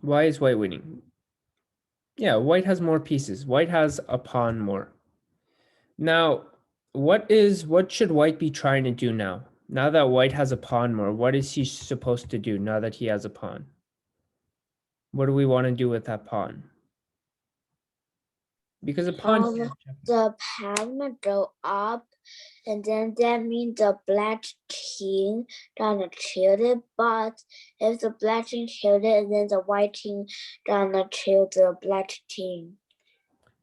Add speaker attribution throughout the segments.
Speaker 1: Why is white winning? Yeah, white has more pieces. White has a pawn more. Now, what should white be trying to do now? Now that white has a pawn more, what is he supposed to do now that he has a pawn? What do we want to do with that pawn? Because a pawn can't check it.
Speaker 2: The pawn go up, and then that means the black king gonna kill it. But if the black king killed it, then the white king gonna kill the black king.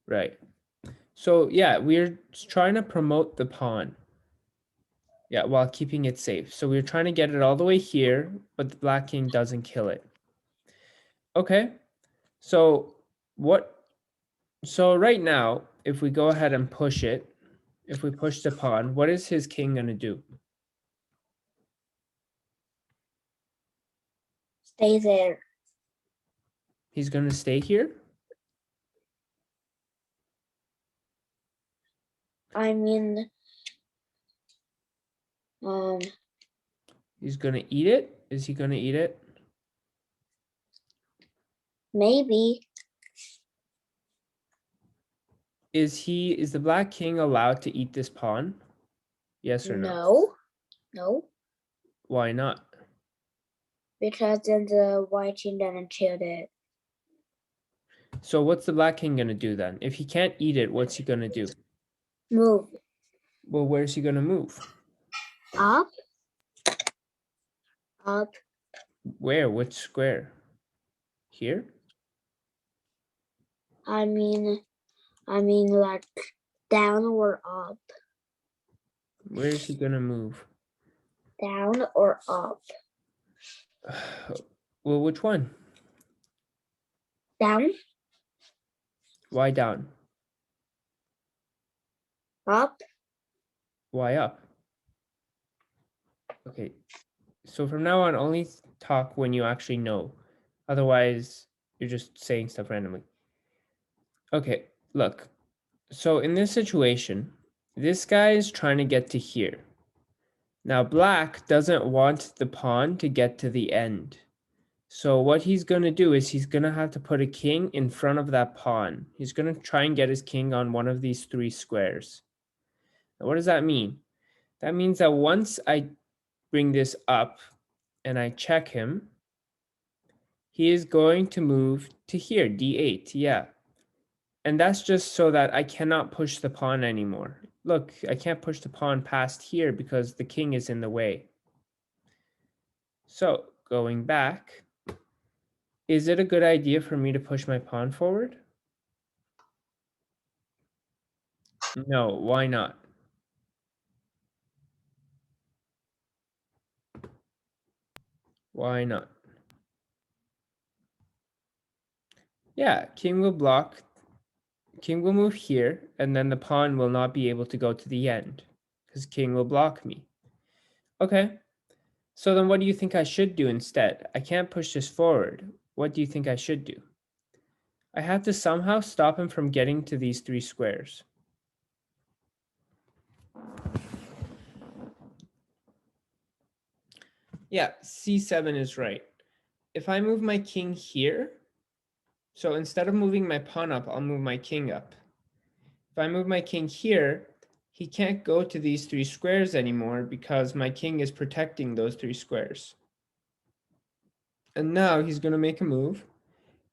Speaker 1: Right. So yeah, we're trying to promote the pawn. Yeah, while keeping it safe. So we're trying to get it all the way here, but the black king doesn't kill it. Okay. So what so right now, if we go ahead and push it, if we push the pawn, what is his king going to do?
Speaker 2: Stay there.
Speaker 1: He's going to stay here?
Speaker 2: I mean, um,
Speaker 1: He's going to eat it? Is he going to eat it?
Speaker 2: maybe.
Speaker 1: Is the black king allowed to eat this pawn? Yes or no?
Speaker 2: No, no,
Speaker 1: Why not?
Speaker 2: because then the white king gonna kill it.
Speaker 1: So what's the black king going to do then? If he can't eat it, what's he going to do?
Speaker 2: Move
Speaker 1: Well, where's he going to move?
Speaker 2: up, up.
Speaker 1: Where? Which square? Here?
Speaker 2: I mean like down or up,
Speaker 1: Where is he going to move?
Speaker 2: down or up,
Speaker 1: Well, which one?
Speaker 2: down,
Speaker 1: Why down?
Speaker 2: up.
Speaker 1: Why up? Okay, so from now on, only talk when you actually know. Otherwise, you're just saying stuff randomly. Okay, look. So in this situation, this guy is trying to get to here. Now, black doesn't want the pawn to get to the end. So what he's going to do is he's going to have to put a king in front of that pawn. He's going to try and get his king on one of these three squares. Now, what does that mean? That means that once I bring this up and I check him, he is going to move to here, d8, yeah. And that's just so that I cannot push the pawn anymore. Look, I can't push the pawn past here because the king is in the way. So, going back, is it a good idea for me to push my pawn forward? No, why not? Why not? Yeah, king will block, king will move here, and then the pawn will not be able to go to the end because king will block me. Okay, so then what do you think I should do instead? I can't push this forward. What do you think I should do? I have to somehow stop him from getting to these three squares. Yeah, c7 is right. If I move my king here, so instead of moving my pawn up, I'll move my king up. If I move my king here, he can't go to these three squares anymore because my king is protecting those three squares. And now he's going to make a move.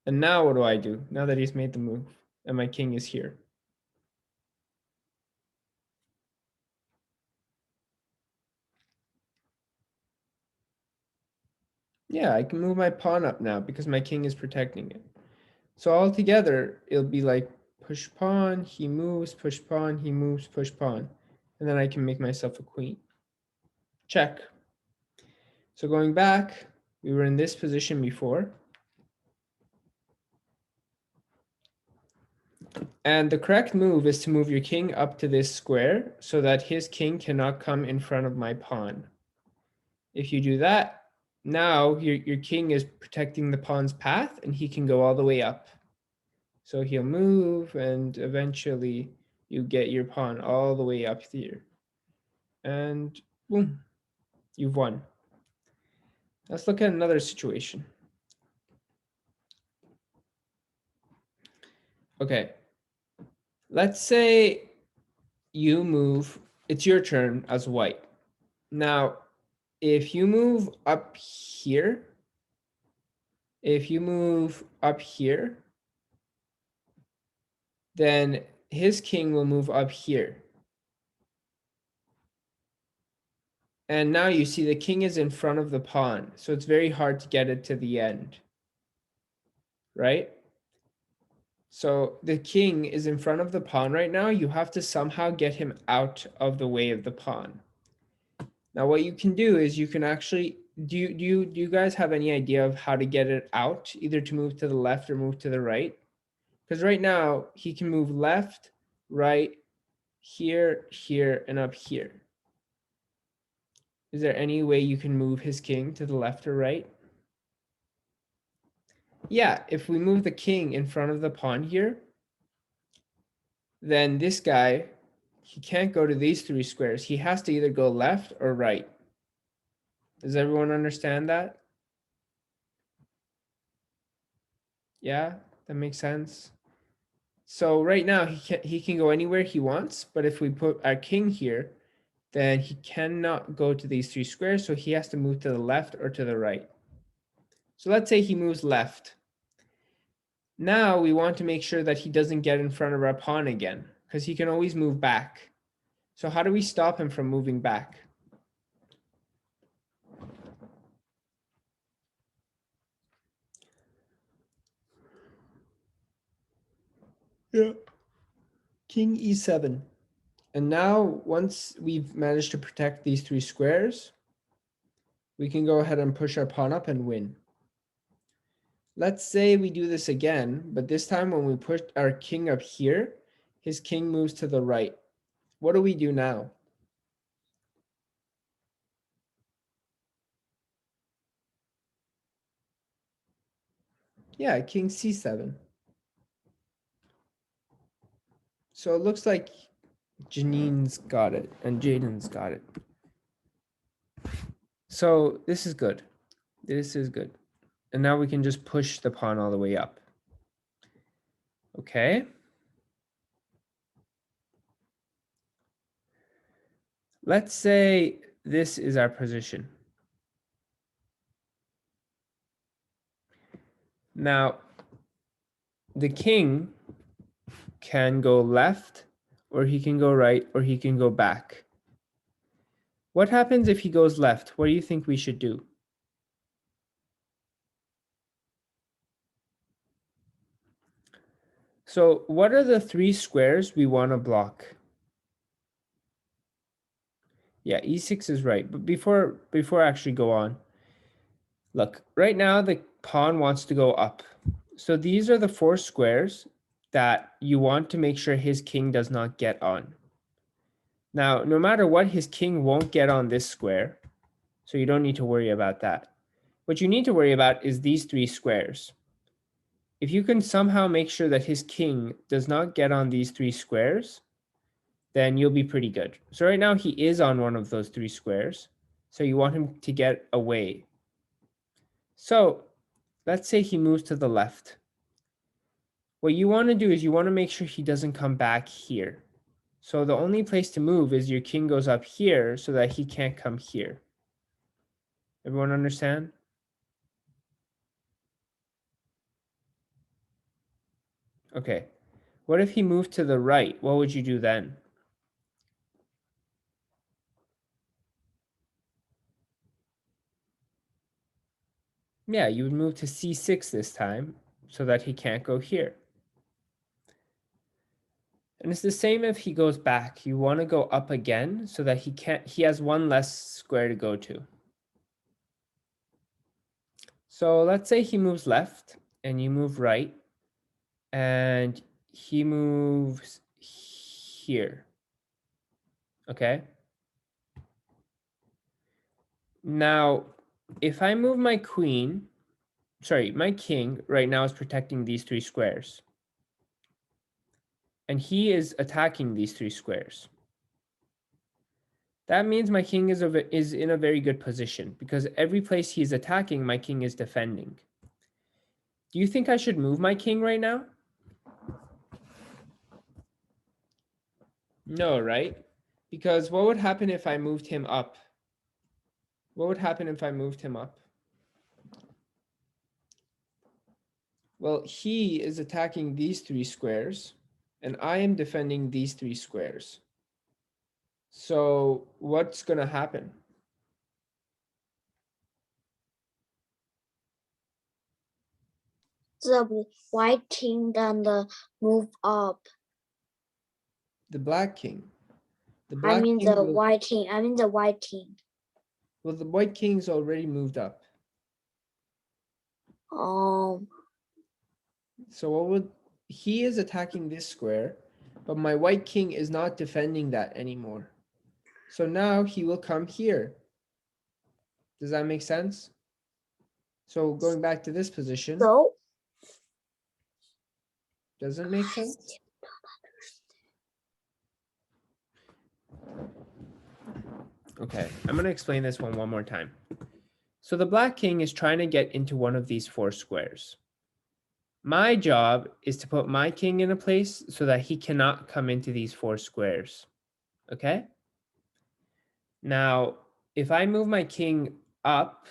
Speaker 1: And now what do I do now that he's made the move and my king is here? Yeah, I can move my pawn up now because my king is protecting it. So altogether, it'll be like push pawn, he moves, push pawn, he moves, push pawn. And then I can make myself a queen. Check. So going back, we were in this position before. And the correct move is to move your king up to this square so that his king cannot come in front of my pawn. If you do that, now your king is protecting the pawn's path and he can go all the way up. So he'll move and eventually you get your pawn all the way up here. And boom, you've won. Let's look at another situation. Okay. Let's say you move, it's your turn as white. Now, if you move up here, then his king will move up here. And now you see the king is in front of the pawn, so it's very hard to get it to the end, right? So the king is in front of the pawn right now. You have to somehow get him out of the way of the pawn. Now what you can do is you can actually, do you guys have any idea of how to get it out, either to move to the left or move to the right? Because right now he can move left, right, here, here, and up here. Is there any way you can move his king to the left or right? Yeah, if we move the king in front of the pawn here, then this guy, he can't go to these three squares. He has to either go left or right. Does everyone understand that? Yeah, that makes sense. So right now he can go anywhere he wants, but if we put our king here, then he cannot go to these three squares, so he has to move to the left or to the right. So let's say he moves left. Now we want to make sure that he doesn't get in front of our pawn again, because he can always move back. So how do we stop him from moving back? Yeah. King e7. And now once we've managed to protect these three squares, we can go ahead and push our pawn up and win. Let's say we do this again, but this time when we push our king up here, his king moves to the right. What do we do now? Yeah, king c7. So it looks like Janine's got it and Jaden's got it. So this is good. This is good. And now we can just push the pawn all the way up. Okay. Let's say this is our position. Now, the king can go left, or he can go right, or he can go back. What happens if he goes left? What do you think we should do? So what are the three squares we want to block? Yeah, e6 is right. But before I actually go on, look, right now the pawn wants to go up. So these are the four squares that you want to make sure his king does not get on. Now, no matter what, his king won't get on this square, so you don't need to worry about that. What you need to worry about is these three squares. If you can somehow make sure that his king does not get on these three squares, then you'll be pretty good. So right now he is on one of those three squares, so you want him to get away. So let's say he moves to the left. What you want to do is you want to make sure he doesn't come back here. So the only place to move is your king goes up here so that he can't come here. Everyone understand? Okay. What if he moved to the right? What would you do then? Yeah, you would move to c6 this time so that he can't go here. And it's the same if he goes back. You want to go up again so that he has one less square to go to. So let's say he moves left and you move right and he moves here. Okay. Now, if I move my queen, my king right now is protecting these three squares. And he is attacking these three squares. That means my king is in a very good position because every place he's attacking, my king is defending. Do you think I should move my king right now? No, right? Because what would happen if I moved him up? What would happen if I moved him up? Well, he is attacking these three squares, and I am defending these three squares. So what's going to happen?
Speaker 2: The white king gonna move up.
Speaker 1: The black king. The
Speaker 2: I
Speaker 1: black
Speaker 2: mean
Speaker 1: king
Speaker 2: the
Speaker 1: will,
Speaker 2: white king. I mean the white king.
Speaker 1: well, the white king's already moved up.
Speaker 2: Um.
Speaker 1: So what would, he is attacking this square, but my white king is not defending that anymore. So now he will come here. Does that make sense? So going back to this position,
Speaker 2: So
Speaker 1: doesn't make sense? Okay, I'm going to explain this one more time. So the black king is trying to get into one of these four squares. My job is to put my king in a place so that he cannot come into these four squares. Okay? Now, if I move my king up,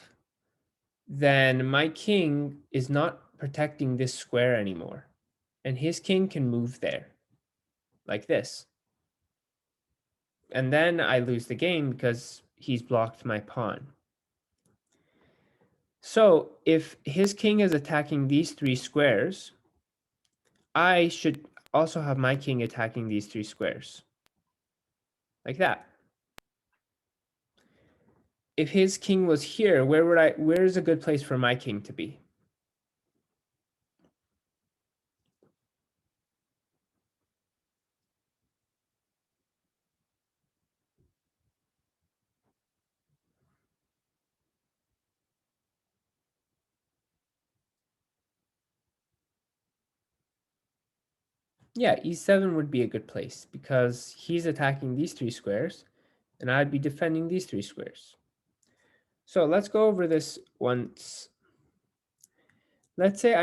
Speaker 1: then my king is not protecting this square anymore. And his king can move there, like this. And then I lose the game because he's blocked my pawn. So if his king is attacking these three squares, I should also have my king attacking these three squares. Like that. If his king was here, where is a good place for my king to be? Yeah, e7 would be a good place because he's attacking these three squares and I'd be defending these three squares. So let's go over this once. Let's say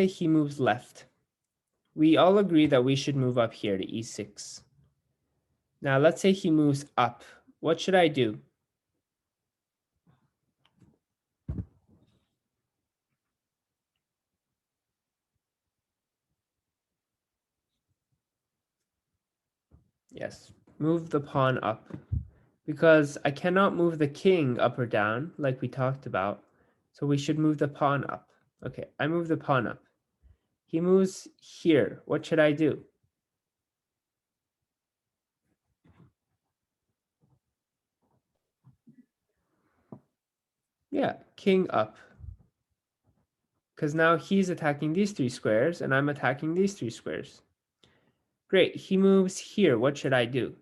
Speaker 1: he moves left. We all agree that we should move up here to e6. Now let's say he moves up. What should I do? Yes, move the pawn up. Because I cannot move the king up or down like we talked about. So we should move the pawn up. Okay, I move the pawn up. He moves here. What should I do? Yeah, king up. Because now he's attacking these three squares and I'm attacking these three squares. Great, he moves here. What should I do?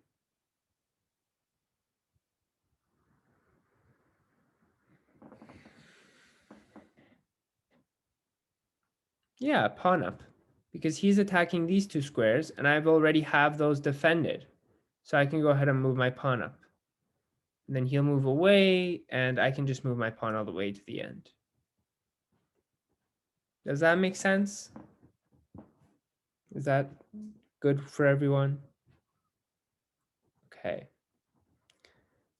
Speaker 1: Yeah, pawn up. Because he's attacking these two squares and I've already have those defended. So I can go ahead and move my pawn up. And then he'll move away and I can just move my pawn all the way to the end. Does that make sense? Is that good for everyone? Okay.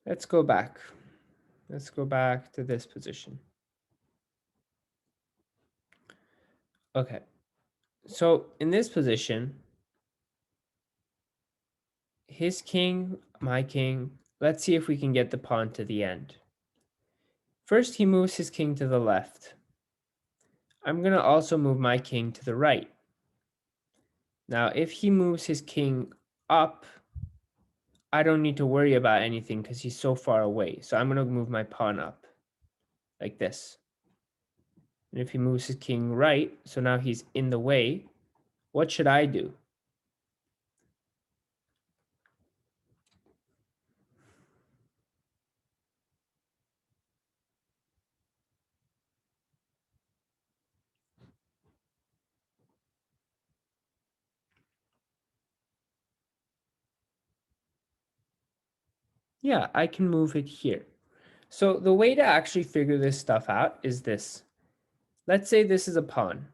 Speaker 1: Let's go back. Let's go back to this position. Okay. So in this position, his king, my king, let's see if we can get the pawn to the end. First, he moves his king to the left. I'm going to also move my king to the right. Now, if he moves his king up, I don't need to worry about anything because he's so far away. So I'm going to move my pawn up like this. And if he moves his king right, so now he's in the way, what should I do? Yeah, I can move it here. So the way to actually figure this stuff out is this. Let's say this is a pawn.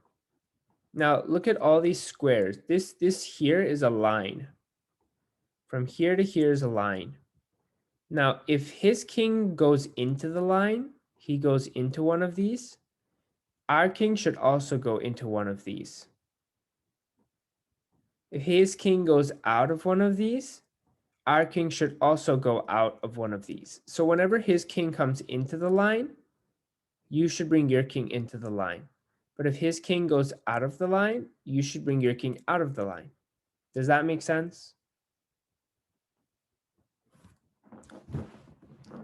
Speaker 1: Now look at all these squares. This here is a line. From here to here is a line. Now, if his king goes into the line, he goes into one of these, our king should also go into one of these. If his king goes out of one of these, our king should also go out of one of these. So whenever his king comes into the line, you should bring your king into the line. But if his king goes out of the line, you should bring your king out of the line. Does that make sense?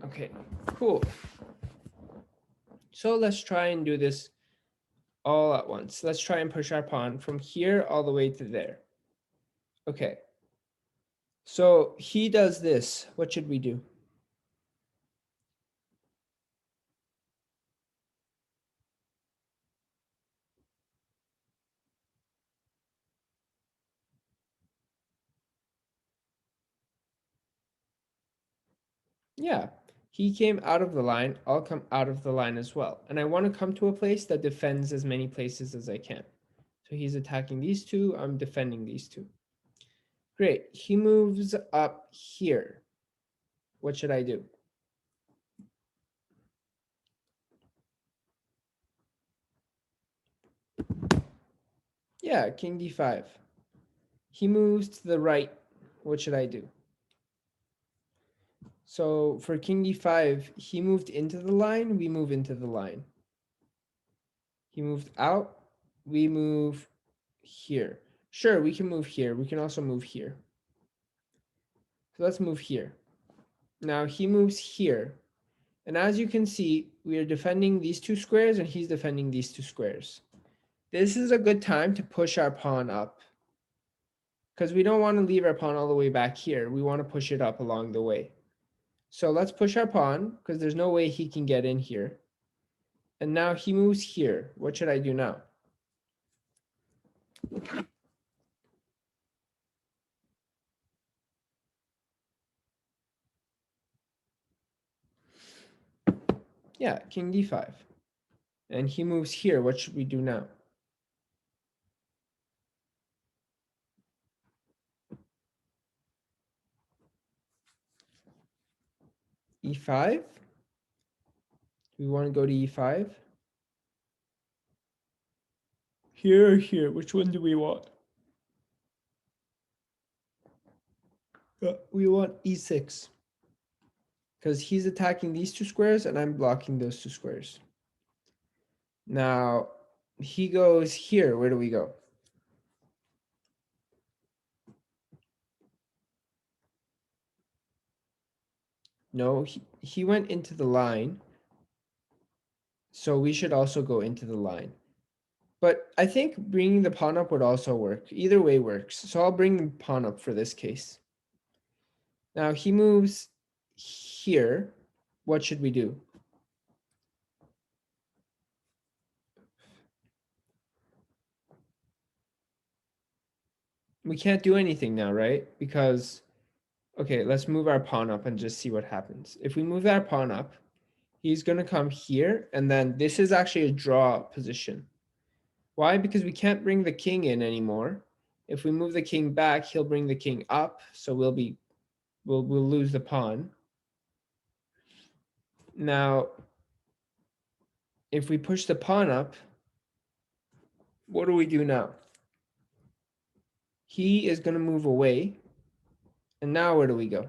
Speaker 1: Okay, cool. So let's try and do this all at once. Let's try and push our pawn from here all the way to there. Okay. So he does this. What should we do? Yeah, he came out of the line. I'll come out of the line as well. And I want to come to a place that defends as many places as I can. So he's attacking these two. I'm defending these two. Great. He moves up here. What should I do? Yeah, king d5. He moves to the right. What should I do? So for king d5, he moved into the line. We move into the line. He moved out. We move here. Sure, we can move here. We can also move here. So let's move here. Now he moves here. And as you can see, we are defending these two squares and he's defending these two squares. This is a good time to push our pawn up because we don't want to leave our pawn all the way back here. We want to push it up along the way. So let's push our pawn because there's no way he can get in here. And now he moves here. What should I do now? Yeah, king d5. And he moves here. What should we do now? e5. We want to go to e5. Here or here? Which one do we want? We want e6. Because he's attacking these two squares and I'm blocking those two squares. Now, he goes here. Where do we go? No, he went into the line. So we should also go into the line. But I think bringing the pawn up would also work. Either way works. So I'll bring the pawn up for this case. Now he moves here. What should we do? We can't do anything now, right? Because, okay, let's move our pawn up and just see what happens. If we move our pawn up, he's going to come here. And then this is actually a draw position. Why? Because we can't bring the king in anymore. If we move the king back, he'll bring the king up. So we'll lose the pawn. Now, if we push the pawn up, what do we do now? He is going to move away. And now where do we go?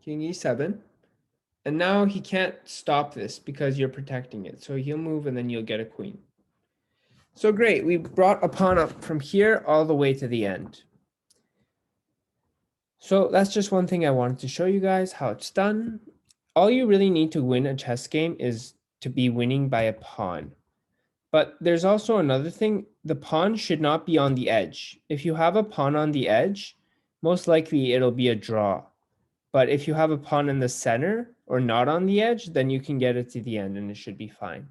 Speaker 1: King e7. And now he can't stop this because you're protecting it. So he'll move and then you'll get a queen. So great. We brought a pawn up from here all the way to the end. So that's just one thing I wanted to show you guys how it's done. All you really need to win a chess game is to be winning by a pawn. But there's also another thing. The pawn should not be on the edge. If you have a pawn on the edge, most likely it'll be a draw. But if you have a pawn in the center or not on the edge, then you can get it to the end and it should be fine.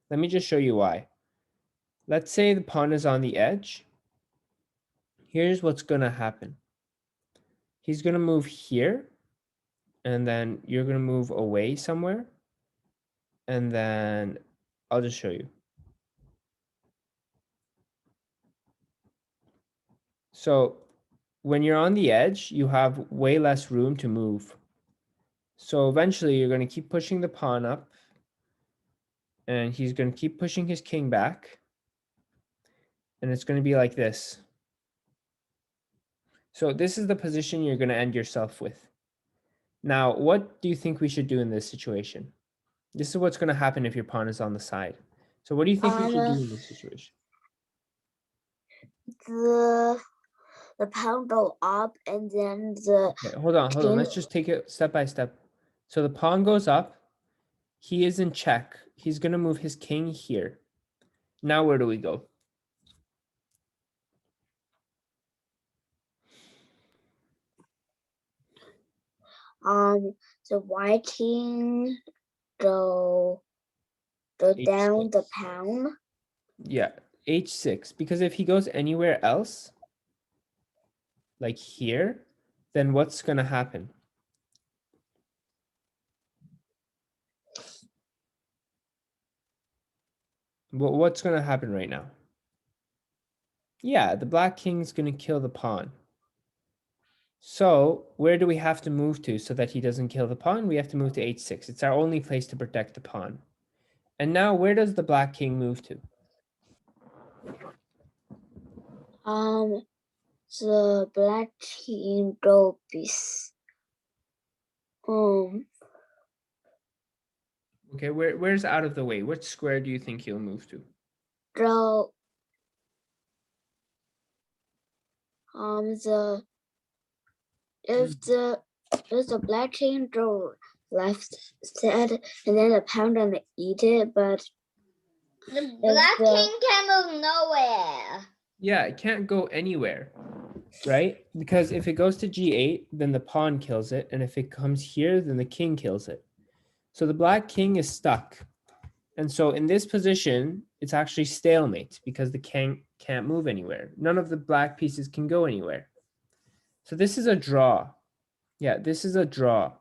Speaker 1: Let me just show you why. Let's say the pawn is on the edge. Here's what's going to happen. He's going to move here. and then you're going to move away somewhere, and then I'll just show you. So when you're on the edge, you have way less room to move. So eventually you're going to keep pushing the pawn up, and he's going to keep pushing his king back, and it's going to be like this. So this is the position you're going to end yourself with. Now, what do you think we should do in this situation? This is what's going to happen if your pawn is on the side. So what do you think we should do in this situation?
Speaker 2: The pound go up, and then the
Speaker 1: Okay, hold on.
Speaker 2: king.
Speaker 1: Let's just take it step by step. So the pawn goes up. He is in check. He's going to move his king here. Now where do we go?
Speaker 2: The white king go down the
Speaker 1: H6.
Speaker 2: pound.
Speaker 1: Yeah, H6. Because if he goes anywhere else, like here, then what's going to happen? What's going to happen right now? Yeah, the black king's going to kill the pawn. So where do we have to move to so that he doesn't kill the pawn? We have to move to H6. It's our only place to protect the pawn. And now where does the black king move to?
Speaker 2: The black king go
Speaker 1: Okay, where's out of the way? Which square do you think he'll move to?
Speaker 2: go the if the black king go left side, and then the pound gonna eat it, but
Speaker 3: the black king can move nowhere.
Speaker 1: Yeah, it can't go anywhere, right? Because if it goes to G8, then the pawn kills it. And if it comes here, then the king kills it. So the black king is stuck. And so in this position, it's actually stalemate because the king can't move anywhere. None of the black pieces can go anywhere. So this is a draw. Yeah, this is a draw.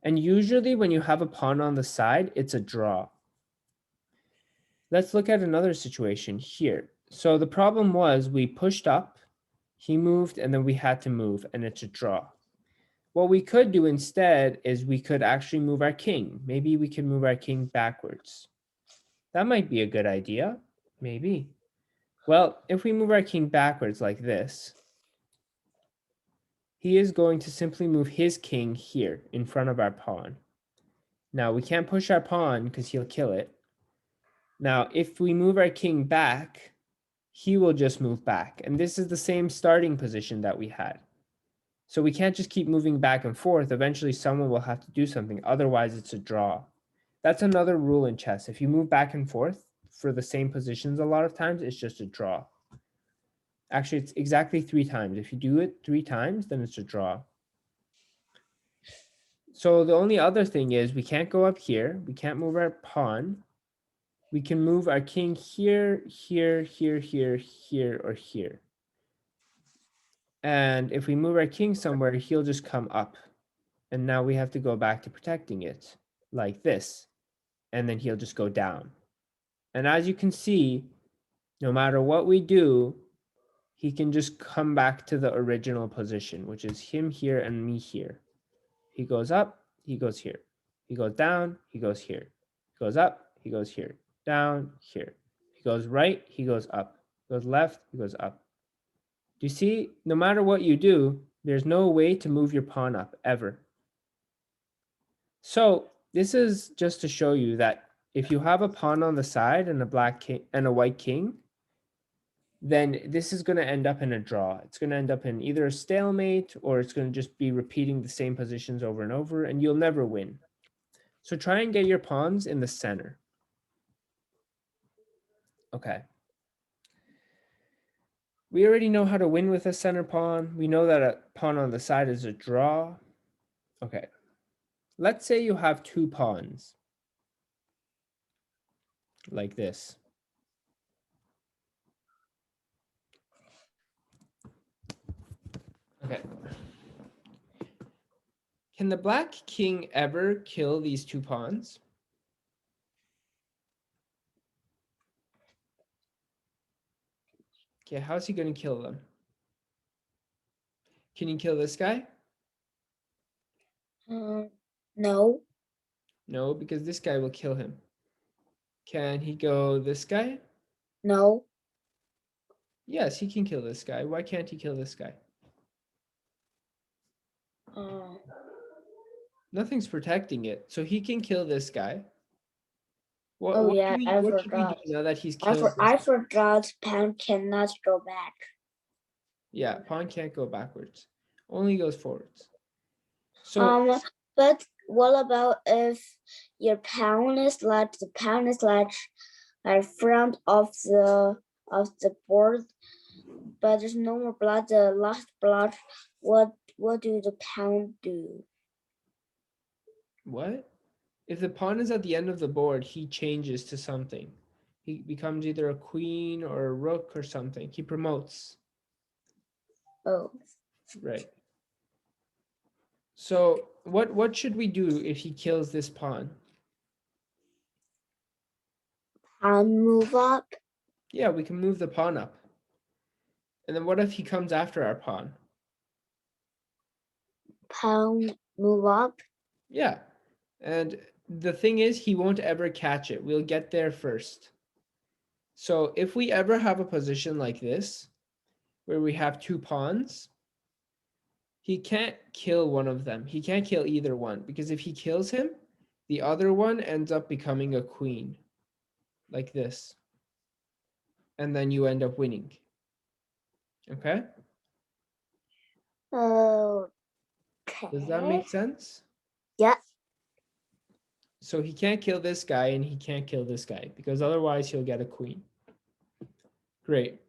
Speaker 1: And usually when you have a pawn on the side, it's a draw. Let's look at another situation here. So the problem was we pushed up, he moved, and then we had to move, and it's a draw. What we could do instead is we could actually move our king. Maybe we can move our king backwards. That might be a good idea. Maybe. Well, if we move our king backwards like this, he is going to simply move his king here in front of our pawn. Now, we can't push our pawn because he'll kill it. Now, if we move our king back, he will just move back. And this is the same starting position that we had. So we can't just keep moving back and forth. Eventually, someone will have to do something. Otherwise, it's a draw. That's another rule in chess. If you move back and forth for the same positions a lot of times, it's just a draw. Actually, it's exactly 3 times. If you do it 3 times, then it's a draw. So the only other thing is we can't go up here. We can't move our pawn. We can move our king here, here, here, here, here, or here. And if we move our king somewhere, he'll just come up. And now we have to go back to protecting it like this. And then he'll just go down. And as you can see, no matter what we do, he can just come back to the original position, which is him here and me here. He goes up, he goes here. He goes down, he goes here. He goes up, he goes here. Down, here. He goes right, he goes up. He goes left, he goes up. Do you see? No matter what you do, there's no way to move your pawn up ever. So this is just to show you that if you have a pawn on the side and a black king and a white king, then this is going to end up in a draw. It's going to end up in either a stalemate or it's going to just be repeating the same positions over and over, and you'll never win. So try and get your pawns in the center. Okay. We already know how to win with a center pawn. We know that a pawn on the side is a draw. Okay. Let's say you have 2 pawns like this. Okay. Can the black king ever kill these two pawns? Okay, how's he going to kill them? Can he kill this guy?
Speaker 2: No.
Speaker 1: No, because this guy will kill him. Can he go this guy?
Speaker 2: No.
Speaker 1: Yes, he can kill this guy. Why can't he kill this guy? Nothing's protecting it. So he can kill this guy.
Speaker 2: Oh yeah, I
Speaker 1: What should we do
Speaker 2: forgot.
Speaker 1: now that he's killed this
Speaker 2: I
Speaker 1: guy?
Speaker 2: forgot pawn cannot go back.
Speaker 1: Yeah, pawn can't go backwards. Only goes forwards. So
Speaker 2: But what about if your pawn is like the pawn is like front of the board, but there's no more blood. The last blood. What do the pawn do?
Speaker 1: what? If the pawn is at the end of the board, he changes to something. He becomes either a queen or a rook or something. He promotes.
Speaker 2: Oh,
Speaker 1: Right. So what should we do if he kills this pawn?
Speaker 2: pawn move up.
Speaker 1: Yeah, we can move the pawn up. And then what if he comes after our pawn?
Speaker 2: Pawn move up.
Speaker 1: Yeah. And the thing is, he won't ever catch it. We'll get there first. So if we ever have a position like this, where we have two pawns, he can't kill one of them. He can't kill either one, because if he kills him, the other one ends up becoming a queen, like this. And then you end up winning. Okay?
Speaker 2: Okay.
Speaker 1: Does that make sense?
Speaker 2: Yeah.
Speaker 1: So he can't kill this guy and he can't kill this guy, because otherwise he'll get a queen. Great.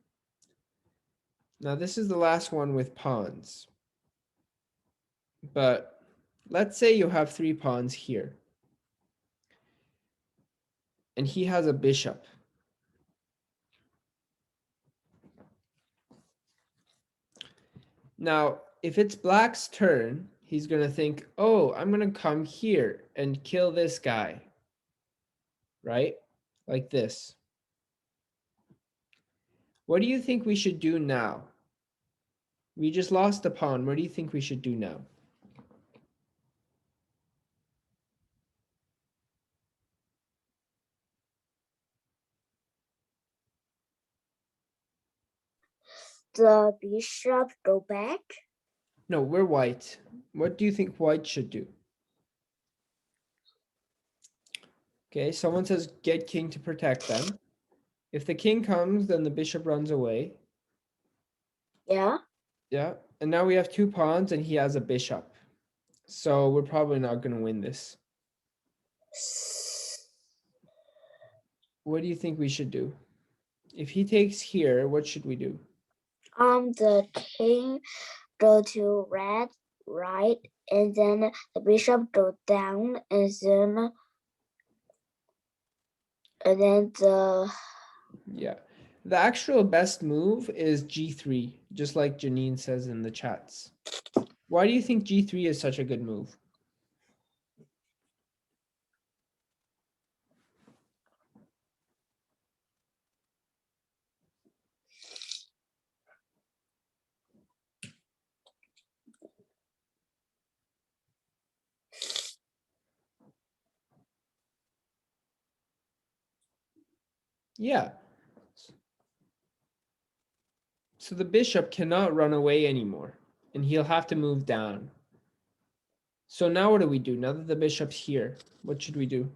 Speaker 1: Now this is the last one with pawns. But let's say you have 3 pawns here. And he has a bishop. Now, if it's black's turn, he's going to think, oh, I'm going to come here and kill this guy. Right? Like this. What do you think we should do now? We just lost a pawn. What do you think we should do now?
Speaker 2: The bishop go back.
Speaker 1: No, we're white. What do you think white should do? Okay, someone says get king to protect them. If the king comes, then the bishop runs away.
Speaker 2: Yeah.
Speaker 1: Yeah, and now we have 2 pawns and he has a bishop. So we're probably not going to win this. What do you think we should do? If he takes here, what should we do?
Speaker 2: The king go to red, right, and then the bishop go down, and then the
Speaker 1: Yeah. The actual best move is g3, just like Janine says in the chats. Why do you think g3 is such a good move? Yeah. So the bishop cannot run away anymore, and he'll have to move down. So now what do we do? Now that the bishop's here, what should we do?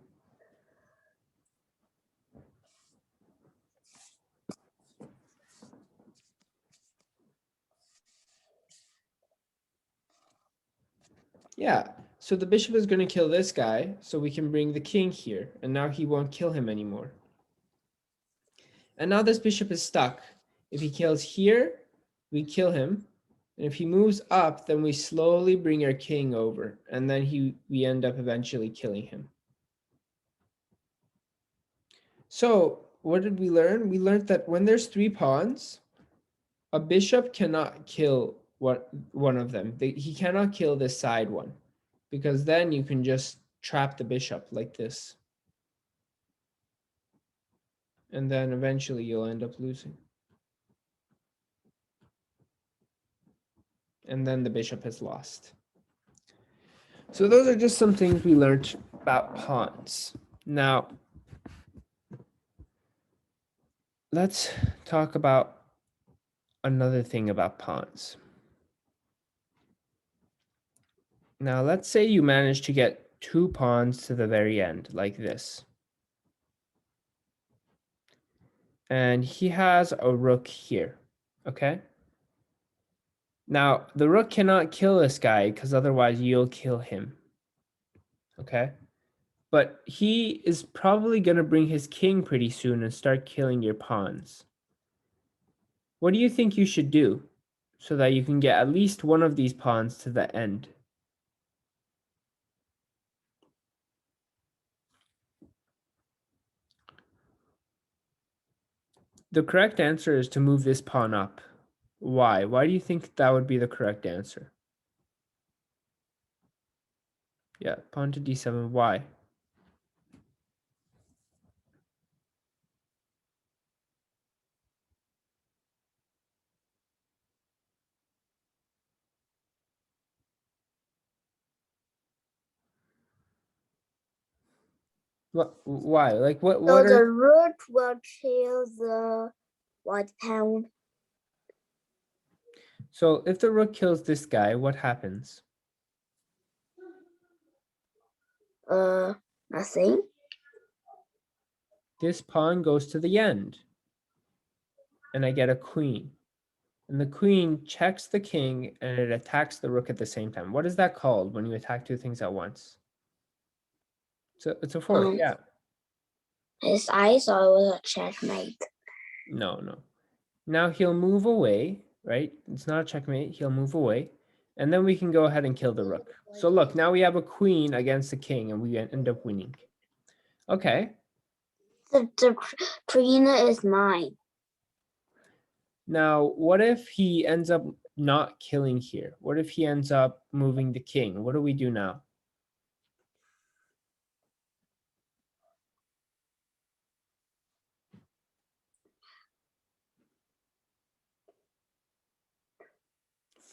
Speaker 1: Yeah, so the bishop is going to kill this guy, so we can bring the king here, and now he won't kill him anymore. And now this bishop is stuck. If he kills here, we kill him. And if he moves up, then we slowly bring our king over, and then we end up eventually killing him. So what did we learn? We learned that when there's 3 pawns, a bishop cannot kill one of them. He cannot kill this side one, because then you can just trap the bishop like this. And then eventually you'll end up losing. And then the bishop has lost. So those are just some things we learned about pawns. Now, let's talk about another thing about pawns. Now, let's say you manage to get 2 pawns to the very end, like this. And he has a rook here, okay? Now, the rook cannot kill this guy because otherwise you'll kill him, okay? But he is probably going to bring his king pretty soon and start killing your pawns. What do you think you should do so that you can get at least one of these pawns to the end? The correct answer is to move this pawn up. Why? Why do you think that would be the correct answer? Yeah, pawn to d7. Why? What? Why? Like what?
Speaker 2: So
Speaker 1: What
Speaker 2: the
Speaker 1: are?
Speaker 2: rook will kill the white pawn.
Speaker 1: So if the rook kills this guy, what happens?
Speaker 2: Nothing.
Speaker 1: This pawn goes to the end, and I get a queen. And the queen checks the king, and it attacks the rook at the same time. What is that called when you attack 2 things at once? So it's a fork. Yeah.
Speaker 2: His I thought it was a checkmate.
Speaker 1: No, no. Now he'll move away, right? It's not a checkmate. He'll move away. And then we can go ahead and kill the rook. So look, now we have a queen against the king, and we end up winning. Okay.
Speaker 2: The queen is mine.
Speaker 1: Now, what if he ends up not killing here? What if he ends up moving the king? What do we do now?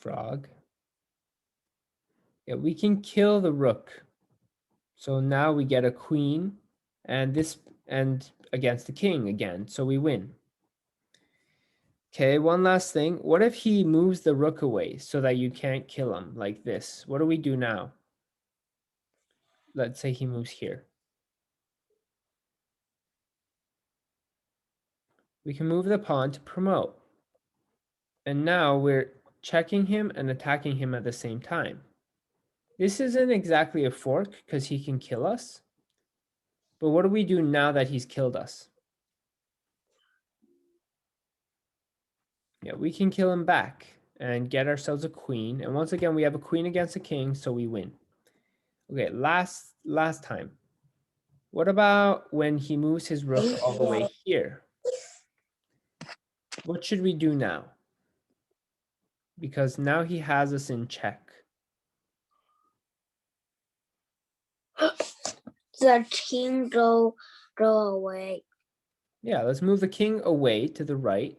Speaker 1: Frog. Yeah, we can kill the rook. So now we get a queen and against the king again. So we win. Okay, one last thing. What if he moves the rook away so that you can't kill him like this? What do we do now? Let's say he moves here. We can move the pawn to promote. And now we're checking him and attacking him at the same time. This isn't exactly a fork because he can kill us. But what do we do now that he's killed us? Yeah, we can kill him back and get ourselves a queen. And once again, we have a queen against a king, so we win. Okay, last time. What about when he moves his rook all the way here? What should we do now? Because now he has us in check.
Speaker 2: The king go away.
Speaker 1: Yeah, let's move the king away to the right.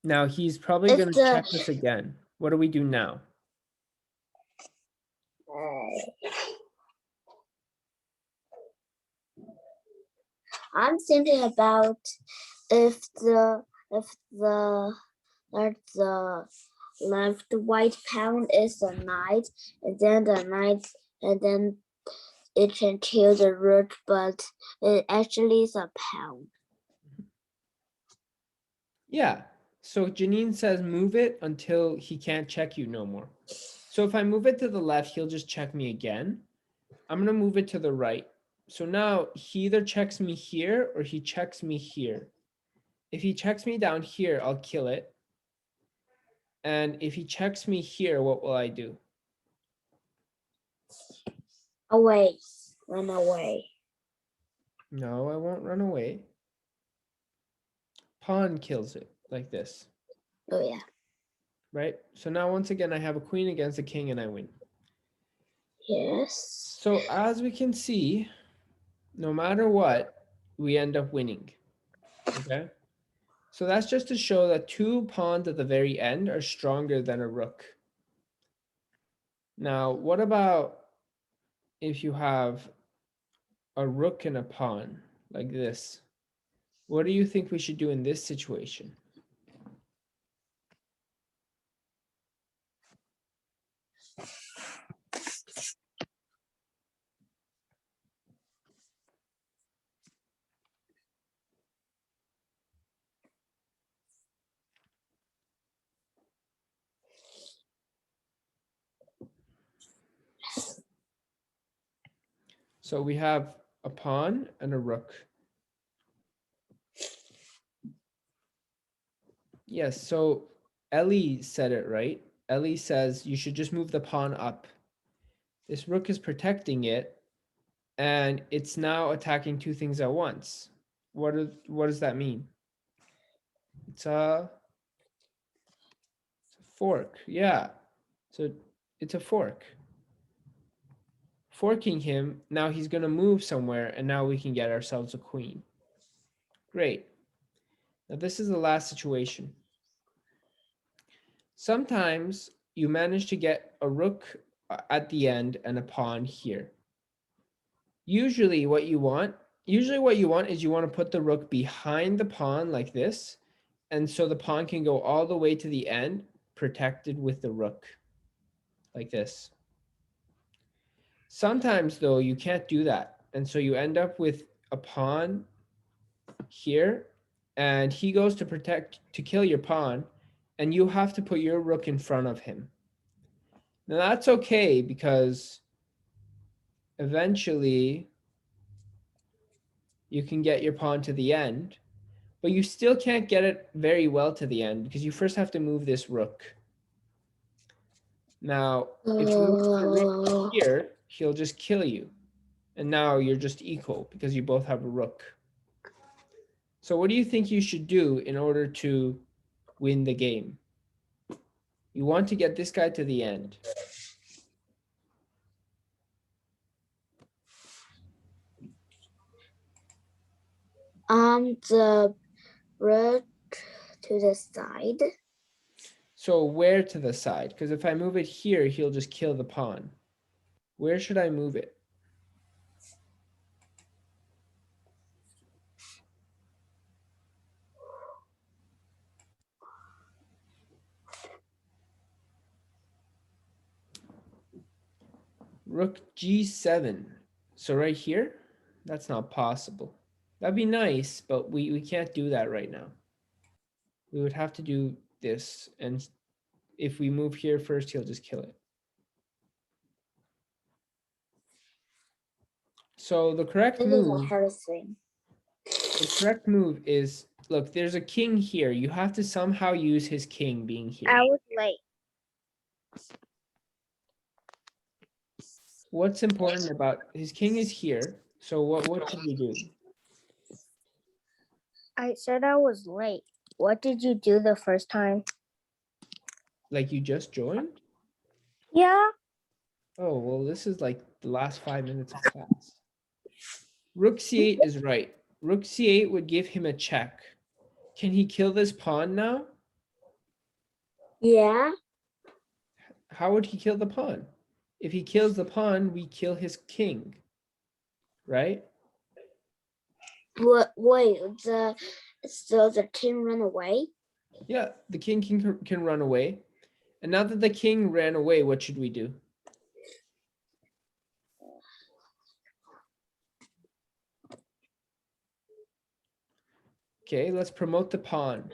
Speaker 1: Now he's probably going to check us again. What do we do now?
Speaker 2: I'm thinking about if the left white pawn is the knight, and then it can kill the rook, but it actually is a pawn.
Speaker 1: Yeah. So Janine says move it until he can't check you no more. So if I move it to the left, he'll just check me again. I'm going to move it to the right. So now he either checks me here or he checks me here. If he checks me down here, I'll kill it. And if he checks me here, what will I do?
Speaker 2: Away. Run away.
Speaker 1: No, I won't run away. Pawn kills it like this.
Speaker 2: Oh yeah.
Speaker 1: right? So now once again, I have a queen against a king and I win.
Speaker 2: Yes.
Speaker 1: So as we can see, no matter what, we end up winning, okay? So that's just to show that two pawns at the very end are stronger than a rook. Now, what about if you have a rook and a pawn like this? What do you think we should do in this situation? So we have a pawn and a rook. Yes, so Ellie said it right. Ellie says you should just move the pawn up. This rook is protecting it, and it's now attacking two things at once. What does that mean? It's a fork, yeah. So it's a fork. Forking him, now he's going to move somewhere, and now we can get ourselves a queen. Great. Now this is the last situation. Sometimes you manage to get a rook at the end and a pawn here. Usually what you want is you want to put the rook behind the pawn like this, and so the pawn can go all the way to the end, protected with the rook, like this. Sometimes though, you can't do that, and so you end up with a pawn here, and he goes to kill your pawn, and you have to put your rook in front of him. Now that's okay, because eventually you can get your pawn to the end, but you still can't get it very well to the end because you first have to move this rook. Now, if you move the rook here, he'll just kill you. And now you're just equal because you both have a rook. So what do you think you should do in order to win the game? You want to get this guy to the end.
Speaker 2: The rook to the side.
Speaker 1: So where to the side? Because if I move it here, he'll just kill the pawn. Where should I move it? Rook g7. So right here? That's not possible. That'd be nice, but we can't do that right now. We would have to do this, and if we move here first, he'll just kill it. So the correct
Speaker 2: This is a
Speaker 1: move,
Speaker 2: hard thing.
Speaker 1: is, look, there's a king here. You have to somehow use his king being here.
Speaker 3: I was late.
Speaker 1: What's important about his king is here. So what should we do?
Speaker 3: I said I was late. What did you do the first time?
Speaker 1: Like you just joined?
Speaker 3: Yeah.
Speaker 1: Oh, well, this is like the last 5 minutes of class. Rook c8 is right. Rook c8 would give him a check. Can he kill this pawn now?
Speaker 2: Yeah.
Speaker 1: How would he kill the pawn? If he kills the pawn, we kill his king, right?
Speaker 2: Wait, the king run away?
Speaker 1: Yeah, the king can run away. And now that the king ran away, what should we do? Okay, let's promote the pawn.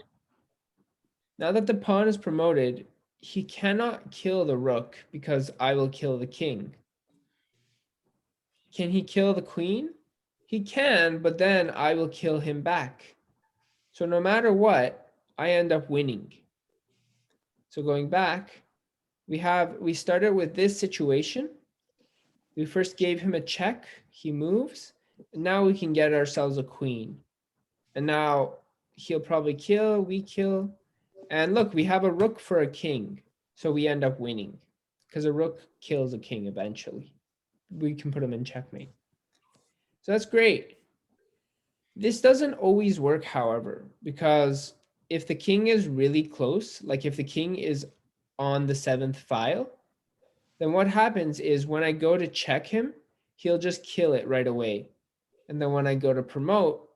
Speaker 1: Now that the pawn is promoted, he cannot kill the rook because I will kill the king. Can he kill the queen? He can, but then I will kill him back. So no matter what, I end up winning. So going back, we started with this situation. We first gave him a check, he moves, and now we can get ourselves a queen. And now he'll probably kill, we kill, And look, we have a rook for a king. So we end up winning because a rook kills a king eventually. We can put him in checkmate. So that's great. This doesn't always work, however, because if the king is really close, like if the king is on the 7th file, then what happens is when I go to check him, he'll just kill it right away. And then when I go to promote,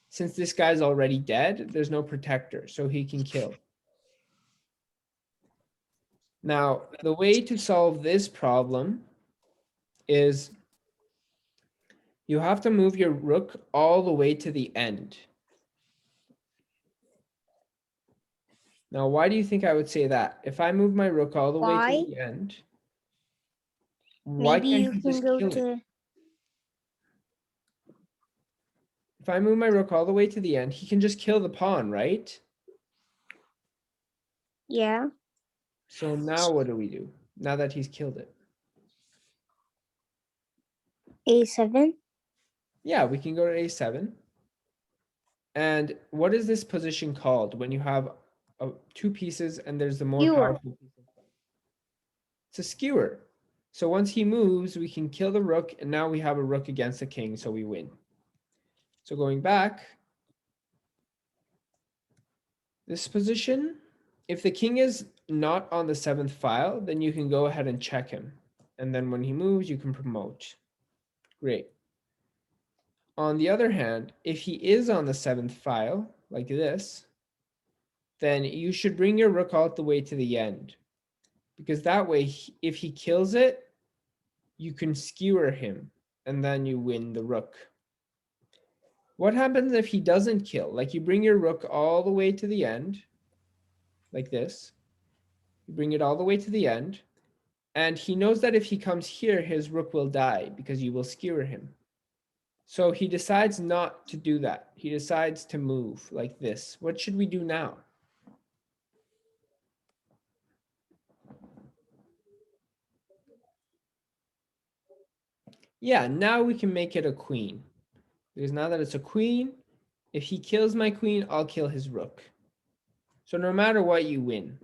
Speaker 1: since this guy's already dead, there's no protector, so he can kill. Now, the way to solve this problem is you have to move your rook all the way to the end. Now, why do you think I would say that? If I move my rook all the way
Speaker 2: Why?
Speaker 1: to the end, why
Speaker 2: Maybe
Speaker 1: can't
Speaker 2: you
Speaker 1: he
Speaker 2: can
Speaker 1: just
Speaker 2: go
Speaker 1: kill it?
Speaker 2: to.
Speaker 1: If I move my rook all the way to the end, he can just kill the pawn, right?
Speaker 2: Yeah.
Speaker 1: So now what do we do? Now that he's killed it.
Speaker 2: A7.
Speaker 1: Yeah, we can go to a7. And what is this position called when you have two pieces and there's the more
Speaker 2: Skewer.
Speaker 1: powerful piece? It's a skewer. So once he moves, we can kill the rook, and now we have a rook against the king, so we win. So going back, this position, if the king is not on the 7th file, then you can go ahead and check him. And then when he moves, you can promote. Great. On the other hand, if he is on the 7th file, like this, then you should bring your rook all the way to the end. Because that way, if he kills it, you can skewer him, and then you win the rook. What happens if he doesn't kill? Like you bring your rook all the way to the end, like this. You bring it all the way to the end, and he knows that if he comes here, his rook will die because you will skewer him. So he decides not to do that. He decides to move like this. What should we do now? Yeah, now we can make it a queen. Because now that it's a queen, if he kills my queen, I'll kill his rook. So no matter what, you win.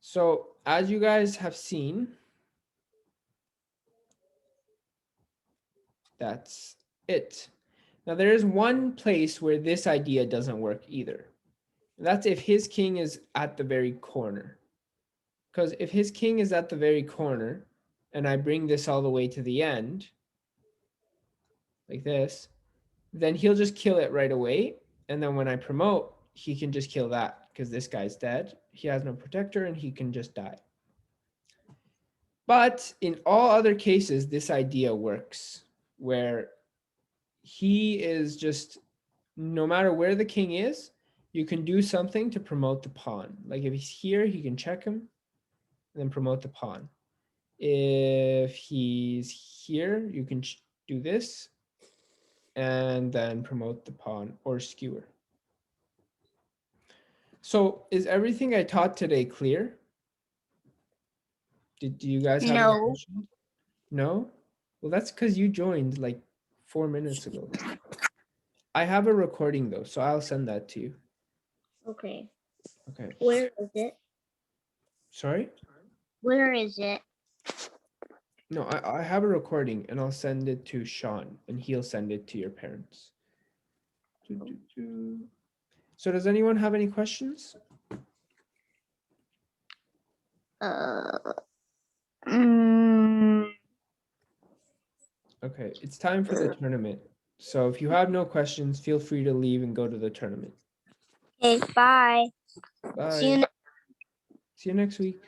Speaker 1: So as you guys have seen, that's it. Now there is one place where this idea doesn't work either. That's if his king is at the very corner. Because if his king is at the very corner, and I bring this all the way to the end, like this, then he'll just kill it right away. And then when I promote, he can just kill that because this guy's dead. He has no protector and he can just die. But in all other cases, this idea works where he is just, no matter where the king is, you can do something to promote the pawn. Like if he's here, he can check him and then promote the pawn. If he's here, you can do this and then promote the pawn or skewer. So is everything I taught today clear? Do you guys have any questions? No? Well, that's because you joined like 4 minutes ago. I have a recording though, so I'll send that to you.
Speaker 2: Okay.
Speaker 1: Okay.
Speaker 2: Where is it?
Speaker 1: Sorry?
Speaker 2: Where is it?
Speaker 1: No, I have a recording and I'll send it to Sean and he'll send it to your parents. So does anyone have any questions? Okay, it's time for the tournament. So if you have no questions, feel free to leave and go to the tournament.
Speaker 2: Okay, bye.
Speaker 1: Bye.
Speaker 2: See you
Speaker 1: See you next week.